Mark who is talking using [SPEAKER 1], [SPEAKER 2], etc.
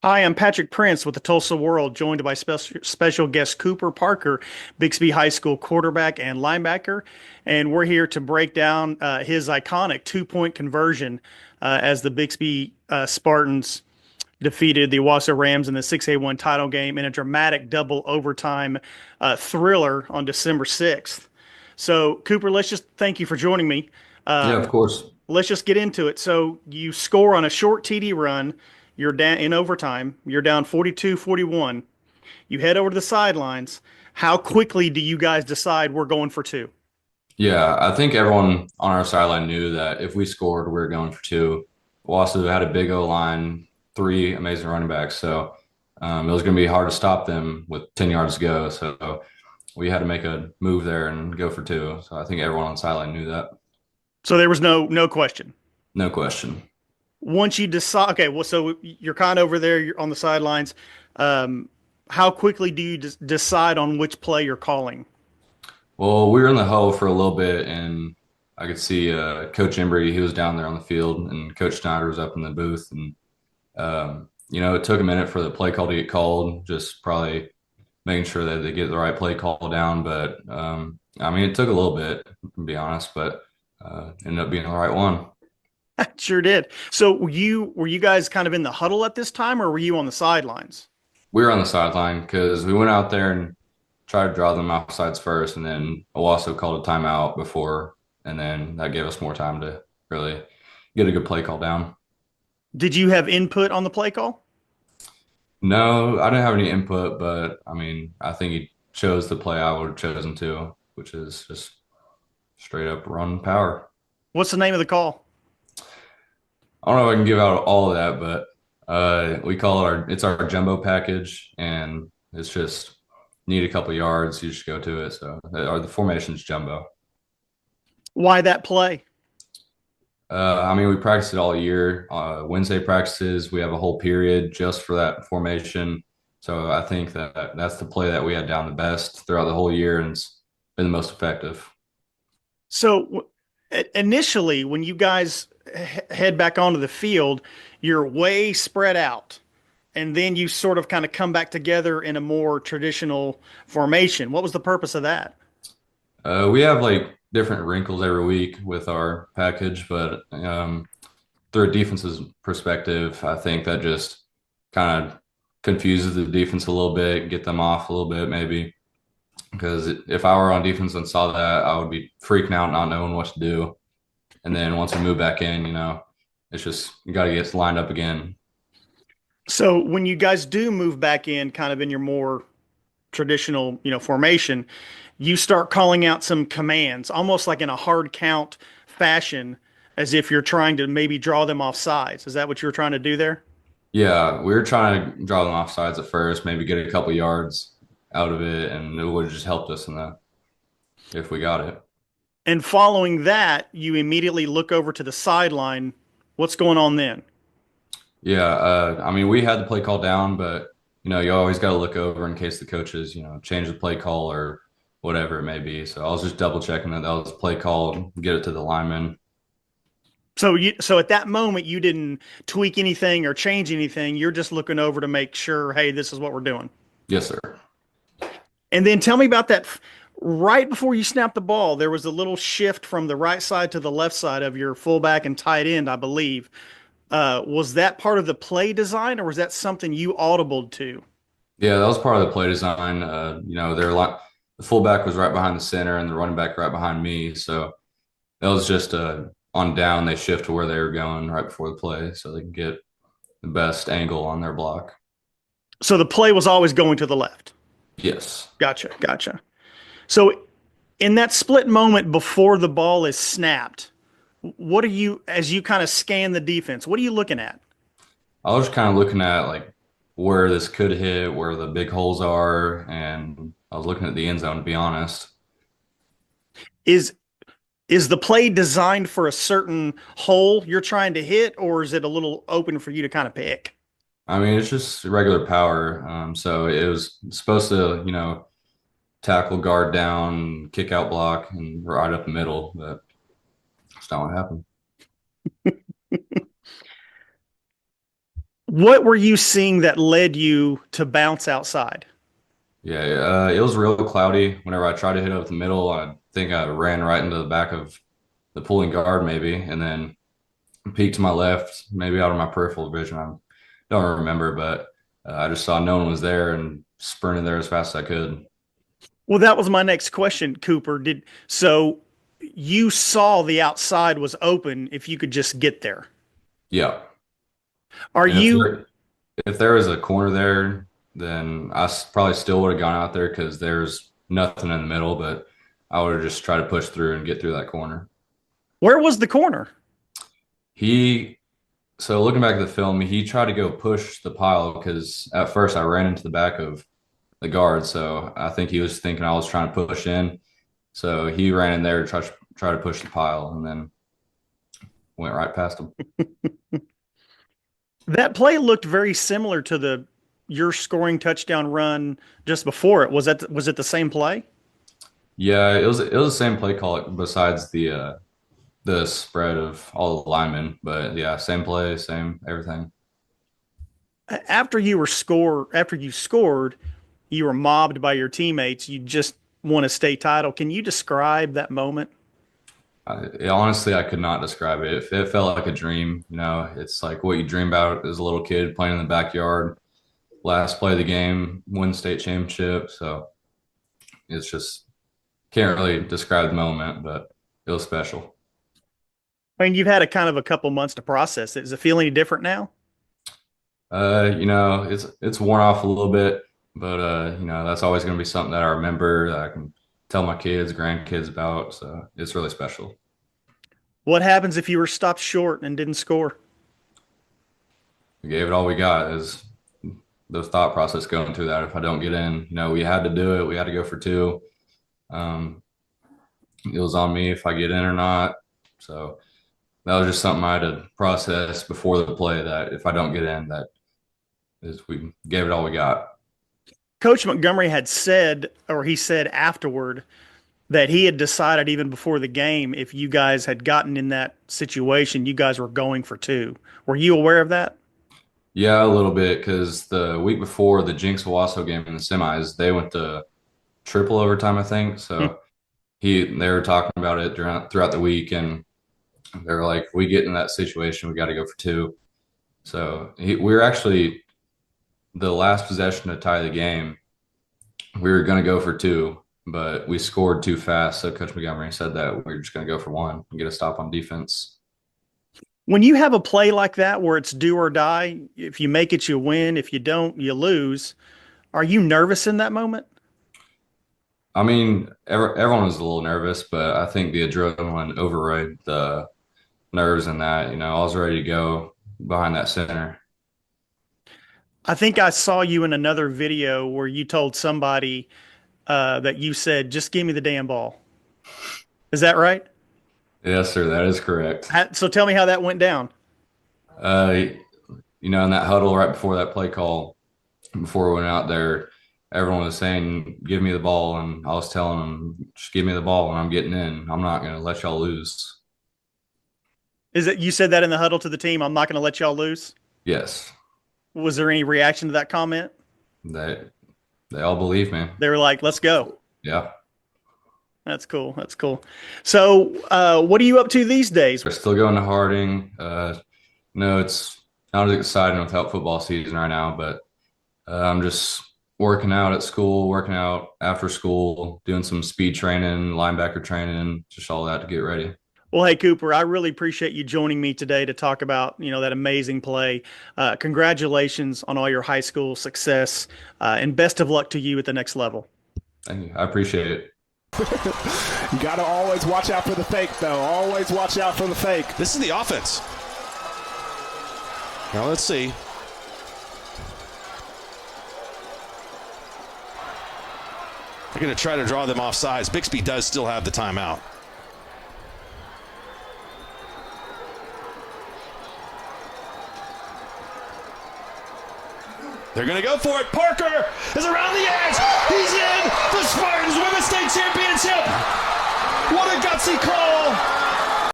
[SPEAKER 1] Hi, I'm Patrick Prince with the Tulsa World, joined by special guest Cooper Parker, Bixby High School quarterback and linebacker. And we're here to break down his iconic two-point conversion as the Bixby Spartans defeated the Owasso Rams in the 6A1 title game in a dramatic double overtime thriller on December 6th. So, Cooper, let's just thank you for joining me.
[SPEAKER 2] Yeah, of
[SPEAKER 1] Um,
[SPEAKER 2] course.
[SPEAKER 1] let's just get into it. So you score on a short TD run. You're down in overtime. You're down 42-41. You head over to the sidelines. How quickly do you guys decide we're going for two?
[SPEAKER 2] Yeah, I think everyone on our sideline knew that if we scored, we were going for two. Owasso had a big O line, three amazing running backs, so it was going to be hard to stop them with 10 yards to go. So we had to make a move there and go for two. So I think everyone on the sideline knew that.
[SPEAKER 1] So there was no question.
[SPEAKER 2] No question.
[SPEAKER 1] Once you decide, okay, well, so you're kind of over there. You're on the sidelines. Um, how quickly do you decide on which play you're calling?
[SPEAKER 2] Well, we were in the huddle for a little bit, and I could see Coach Embry. He was down there on the field, and Coach Snyder was up in the booth, and it took a minute for the play call to get called, just probably making sure that they get the right play call down. But I mean, it took a little bit, to be honest, but ended up being the right one.
[SPEAKER 1] Sure did. So were you guys kind of in the huddle at this time, or were you on the sidelines?
[SPEAKER 2] We were on the sideline because we went out there and tried to draw them offsides first, and then Owasso called a timeout before, and then that gave us more time to really get a good play call down.
[SPEAKER 1] Did you have input on the play call?
[SPEAKER 2] No, I didn't have any input, but I mean, I think he chose the play I would have chosen to, which is just straight up run power.
[SPEAKER 1] What's the name of the call?
[SPEAKER 2] I don't know if I can give out all of that, but we call it our jumbo package, and it's just need a couple yards, you just go to it. So the formation's jumbo.
[SPEAKER 1] Why that play?
[SPEAKER 2] I mean, we practiced it all year. Wednesday practices, we have a whole period just for that formation. So I think that that's the play that we had down the best throughout the whole year, and it's been the most effective.
[SPEAKER 1] So initially, when you guys head back onto the field, you're way spread out, and then you sort of kind of come back together in a more traditional formation. What was the purpose of that?
[SPEAKER 2] We have like different wrinkles every week with our package, but through a defense's perspective, I think that just kind of confuses the defense a little bit, get them off a little bit, maybe. Because if I were on defense and saw that, I would be freaking out, not knowing what to do. And then once we move back in, it's just you got to get lined up again.
[SPEAKER 1] So when you guys do move back in, kind of in your more traditional, formation, you start calling out some commands, almost like in a hard count fashion, as if you're trying to maybe draw them off sides. Is that what you were trying to do there?
[SPEAKER 2] Yeah, we were trying to draw them off sides at first, maybe get a couple yards out of it, and it would have just helped us in that if we got it.
[SPEAKER 1] And following that, you immediately look over to the sideline. What's going on then?
[SPEAKER 2] Yeah, I mean, we had the play call down, but you always got to look over in case the coaches, change the play call or whatever it may be. So I was just double checking that was play call, get it to the lineman.
[SPEAKER 1] So at that moment you didn't tweak anything or change anything. You're just looking over to make sure, hey, this is what we're doing.
[SPEAKER 2] Yes, sir.
[SPEAKER 1] And then tell me about that. Right before you snapped the ball, there was a little shift from the right side to the left side of your fullback and tight end, I believe. Was that part of the play design, or was that something you audibled to?
[SPEAKER 2] Yeah, that was part of the play design. They're like the fullback was right behind the center and the running back right behind me. So that was just on down. They shift to where they were going right before the play, so they can get the best angle on their block.
[SPEAKER 1] So the play was always going to the left.
[SPEAKER 2] Yes.
[SPEAKER 1] Gotcha, gotcha. So in that split moment before the ball is snapped, what are you, as you kind of scan the defense, what are you looking at?
[SPEAKER 2] I was kind of looking at like where this could hit, where the big holes are, and I was looking at the end zone to be honest.
[SPEAKER 1] Is is the play designed for a certain hole you're trying to hit, or is it a little open for you to kind of pick?
[SPEAKER 2] I mean, it's just regular power. So it was supposed to, tackle guard down, kick out block, and right up the middle, but that's not what happened.
[SPEAKER 1] What were you seeing that led you to bounce outside?
[SPEAKER 2] Yeah, it was real cloudy. Whenever I tried to hit up the middle, I think I ran right into the back of the pulling guard, maybe, and then peeked to my left, maybe out of my peripheral vision. I don't remember, but I just saw no one was there and sprinted there as fast as I could.
[SPEAKER 1] Well, that was my next question, Cooper. So you saw the outside was open if you could just get there.
[SPEAKER 2] Yeah,
[SPEAKER 1] Are
[SPEAKER 2] and
[SPEAKER 1] you
[SPEAKER 2] if there was a corner there, then probably still would have gone out there because there's nothing in the middle. But I would have just tried to push through and get through that corner.
[SPEAKER 1] Where was the corner?
[SPEAKER 2] He So looking back at the film, he tried to go push the pile because at first I ran into the back of the guard. So I think he was thinking I was trying to push in. So he ran in there to try to push the pile and then went right past him.
[SPEAKER 1] That play looked very similar to the your scoring touchdown run just before it. Was it the same play?
[SPEAKER 2] Yeah, it was the same play call besides the spread of all the linemen. But yeah, same play, same everything.
[SPEAKER 1] After you scored, you were mobbed by your teammates. You just won a state title. Can you describe that moment?
[SPEAKER 2] Honestly, I could not describe it. It felt like a dream. It's like what you dream about as a little kid playing in the backyard. Last play of the game, win state championship. So it's just can't really describe the moment, but it was special.
[SPEAKER 1] I mean, you've had a kind of a couple months to process it. Does it feel any different now?
[SPEAKER 2] It's worn off a little bit, but that's always going to be something that I remember that I can tell my kids, grandkids about. So it's really special.
[SPEAKER 1] What happens if you were stopped short and didn't score?
[SPEAKER 2] We gave it all we got. Is the thought process going through that. If I don't get in, we had to do it. We had to go for two. Um, it was on me if I get in or not. So that was just something I had to process before the play. That if I don't get in, that is we gave it all we got.
[SPEAKER 1] Coach Montgomery had said, or he said afterward, that he had decided even before the game, if you guys had gotten in that situation, you guys were going for two. Were you aware of that?
[SPEAKER 2] Yeah, a little bit because the week before the Jinx Owasso game in the semis, they went to triple overtime, I think. So they were talking about it throughout the week, and they were like, "We get in that situation, we got to go for two." So we were actually the last possession to tie the game. We were going to go for two, but we scored too fast. So Coach Montgomery said that we were just going to go for one and get a stop on defense.
[SPEAKER 1] When you have a play like that where it's do or die, if you make it, you win. If you don't, you lose. Are you nervous in that moment?
[SPEAKER 2] I mean, everyone was a little nervous, but I think the adrenaline overrode the nerves in that. I was ready to go behind that center.
[SPEAKER 1] I think I saw you in another video where you told somebody that you said, just give me the damn ball. Is that right?
[SPEAKER 2] Yes, sir, that is correct.
[SPEAKER 1] So tell me how that went down.
[SPEAKER 2] Uh, in that huddle right before that play call, before we went out there, everyone was saying, "Give me the ball," and I was telling them, "Just give me the ball, and I'm getting in. I'm not going to let y'all lose."
[SPEAKER 1] Is it you said that in the huddle to the team? I'm not going to let y'all lose.
[SPEAKER 2] Yes,
[SPEAKER 1] Was there any reaction to that comment?
[SPEAKER 2] they all believe me.
[SPEAKER 1] They were like, "Let's go."
[SPEAKER 2] Yeah,
[SPEAKER 1] That's cool. That's cool. So, what are you up to these days?
[SPEAKER 2] we're still going to Harding. No, it's not as exciting without football season right now, but I'm just working out at school, working out after school, doing some speed training, linebacker training, just all that to get ready.
[SPEAKER 1] Well, hey Cooper, I really appreciate you joining me today to talk about that amazing play. Congratulations on all your high school success, and best of luck to you at the next level.
[SPEAKER 2] Thank you. I appreciate it.
[SPEAKER 3] You got to always watch out for the fake, though. Always watch out for the fake.
[SPEAKER 4] This is the offense. Now let's see. They're going to try to draw them off sides. Bixby does still have the timeout. They're going to go for it. Parker is around the edge. He's in. The Spartans win the state championship. What a gutsy call.